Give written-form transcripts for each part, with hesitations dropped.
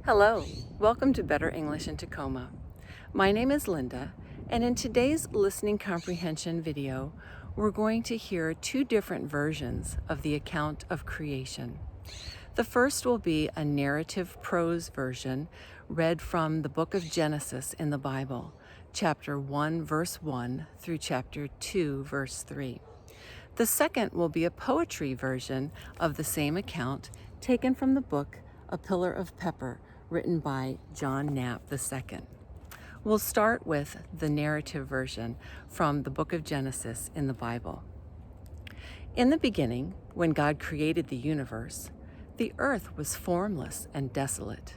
Hello, welcome to Better English in Tacoma. My name is Linda, and in today's listening comprehension video, we're going to hear two different versions of the account of creation. The first will be a narrative prose version read from the book of Genesis in the Bible, chapter 1, verse 1 through chapter 2, verse 3. The second will be a poetry version of the same account taken from the book A Pillar of Pepper, written by John Knapp II. We'll start with the narrative version from the book of Genesis in the Bible. In the beginning, when God created the universe, the earth was formless and desolate.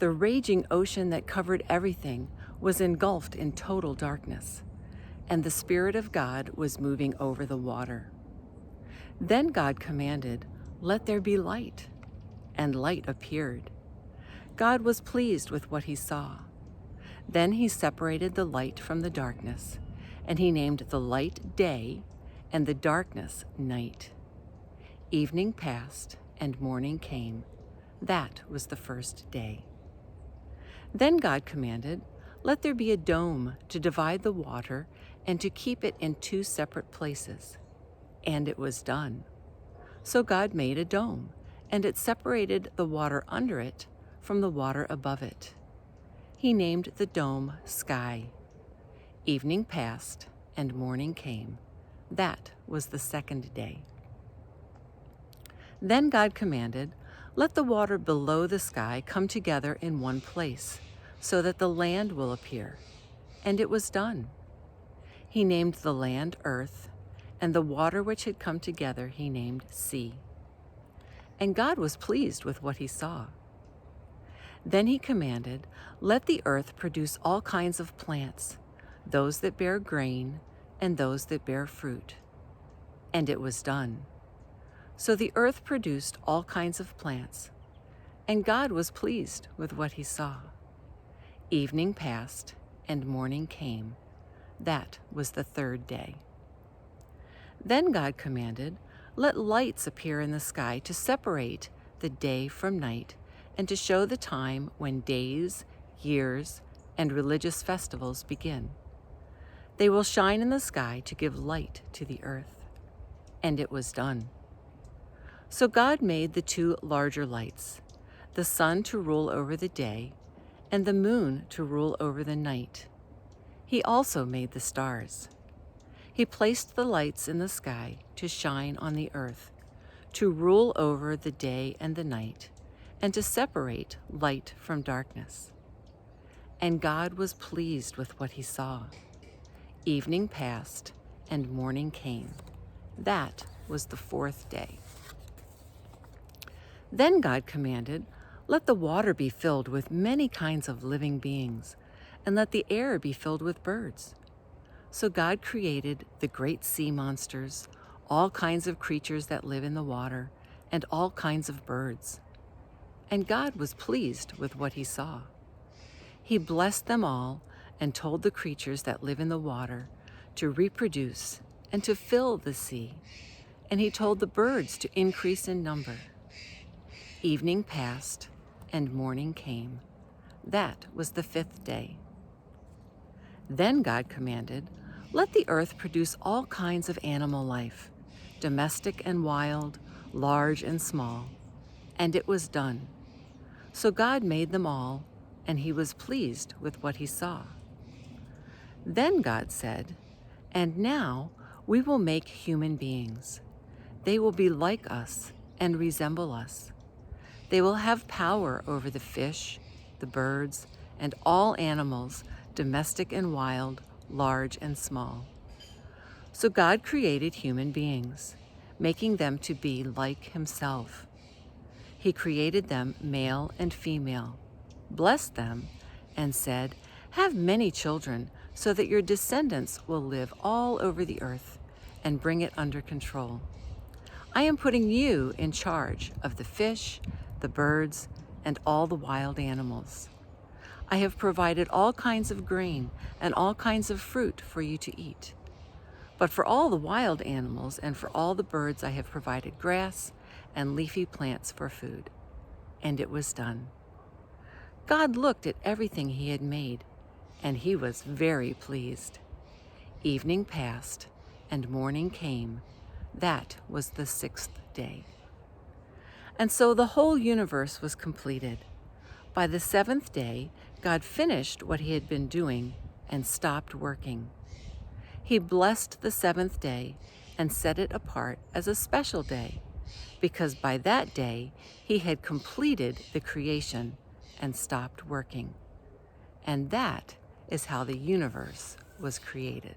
The raging ocean that covered everything was engulfed in total darkness, and the Spirit of God was moving over the water. Then God commanded, "Let there be light," and light appeared. God was pleased with what he saw. Then he separated the light from the darkness, and he named the light day and the darkness night. Evening passed and morning came. That was the first day. Then God commanded, "Let there be a dome to divide the water and to keep it in two separate places." And it was done. So God made a dome, and it separated the water under it from the water above it. He named the dome Sky. Evening passed and morning came. That was the second day. Then God commanded, "Let the water below the sky come together in one place, so that the land will appear." And it was done. He named the land Earth, and the water which had come together he named Sea. And God was pleased with what he saw. Then he commanded, "Let the earth produce all kinds of plants, those that bear grain and those that bear fruit." And it was done. So the earth produced all kinds of plants, and God was pleased with what he saw. Evening passed and morning came. That was the third day. Then God commanded, "Let lights appear in the sky to separate the day from night and to show the time when days, years, and religious festivals begin. They will shine in the sky to give light to the earth." And it was done. So God made the two larger lights, the sun to rule over the day and the moon to rule over the night. He also made the stars. He placed the lights in the sky to shine on the earth, to rule over the day and the night, and to separate light from darkness. And God was pleased with what he saw. Evening passed and morning came. That was the fourth day. Then God commanded, "Let the water be filled with many kinds of living beings, and let the air be filled with birds." So God created the great sea monsters, all kinds of creatures that live in the water, and all kinds of birds. And God was pleased with what he saw. He blessed them all and told the creatures that live in the water to reproduce and to fill the sea. And he told the birds to increase in number. Evening passed and morning came. That was the fifth day. Then God commanded, "Let the earth produce all kinds of animal life, domestic and wild, large and small." And it was done. So God made them all, and he was pleased with what he saw. Then God said, "And now we will make human beings. They will be like us and resemble us. They will have power over the fish, the birds, and all animals, domestic and wild, large and small." So God created human beings, making them to be like himself. He created them male and female, blessed them, and said, "Have many children so that your descendants will live all over the earth and bring it under control. I am putting you in charge of the fish, the birds, and all the wild animals. I have provided all kinds of grain and all kinds of fruit for you to eat. But for all the wild animals and for all the birds I have provided grass and leafy plants for food." And it was done. God looked at everything he had made, and he was very pleased. Evening passed, and morning came. That was the 6th day. And so the whole universe was completed. By the 7th day, God finished what he had been doing and stopped working. He blessed the 7th day and set it apart as a special day, because by that day he had completed the creation and stopped working. And that is how the universe was created.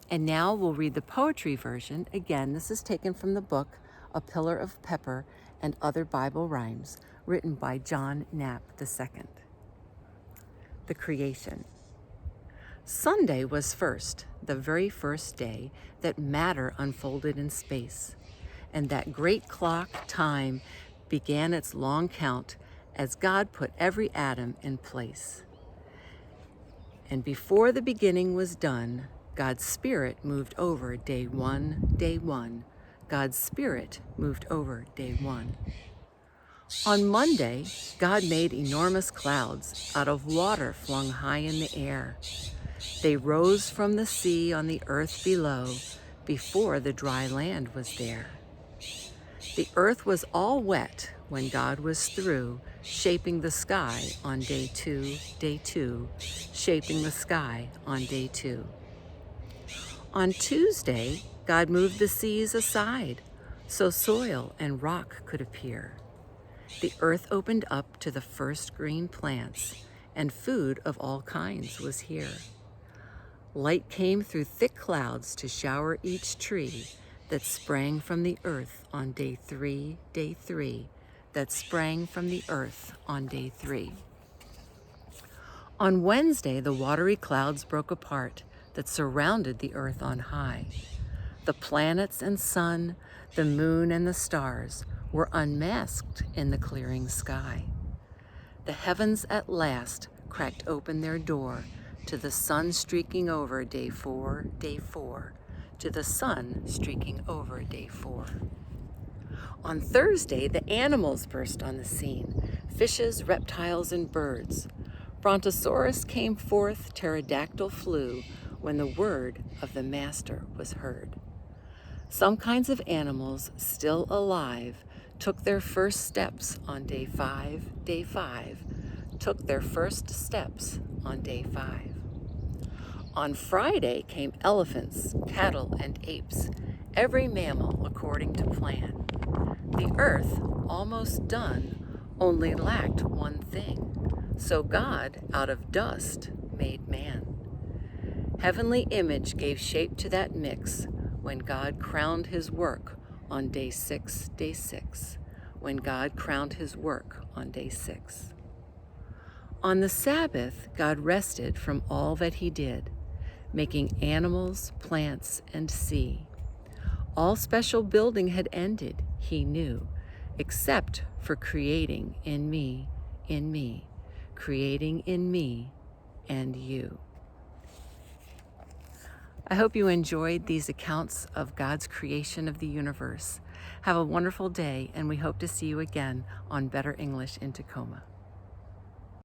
And now we'll read the poetry version. Again, this is taken from the book A Pillar of Pepper and Other Bible Rhymes, written by John Knapp II. The Creation. Sunday was first, the very first day that matter unfolded in space, and that great clock, time, began its long count as God put every atom in place. And before the beginning was done, God's Spirit moved over day one. God's Spirit moved over day one. On Monday, God made enormous clouds out of water flung high in the air. They rose from the sea on the earth below before the dry land was there. The earth was all wet when God was through shaping the sky on day two, shaping the sky on day 2. On Tuesday, God moved the seas aside so soil and rock could appear. The earth opened up to the first green plants, and food of all kinds was here. Light came through thick clouds to shower each tree that sprang from the earth on day 3, that sprang from the earth on day 3. On Wednesday, the watery clouds broke apart that surrounded the earth on high. The planets and sun, the moon and the stars were unmasked in the clearing sky. The heavens at last cracked open their door to the sun streaking over day 4, to the sun streaking over day 4. On Thursday, the animals burst on the scene, fishes, reptiles, and birds. Brontosaurus came forth, pterodactyl flew, when the word of the Master was heard. Some kinds of animals still alive took their first steps on day 5, took their first steps on day 5. On Friday came elephants, cattle, and apes, every mammal according to plan. The earth, almost done, only lacked one thing, so God out of dust made man. Heavenly image gave shape to that mix when God crowned his work on day 6, when God crowned his work on day 6. On the Sabbath, God rested from all that he did, making animals, plants, and sea. All special building had ended, he knew, except for creating in me, creating in me and you. I hope you enjoyed these accounts of God's creation of the universe. Have a wonderful day, and we hope to see you again on Better English in Tacoma.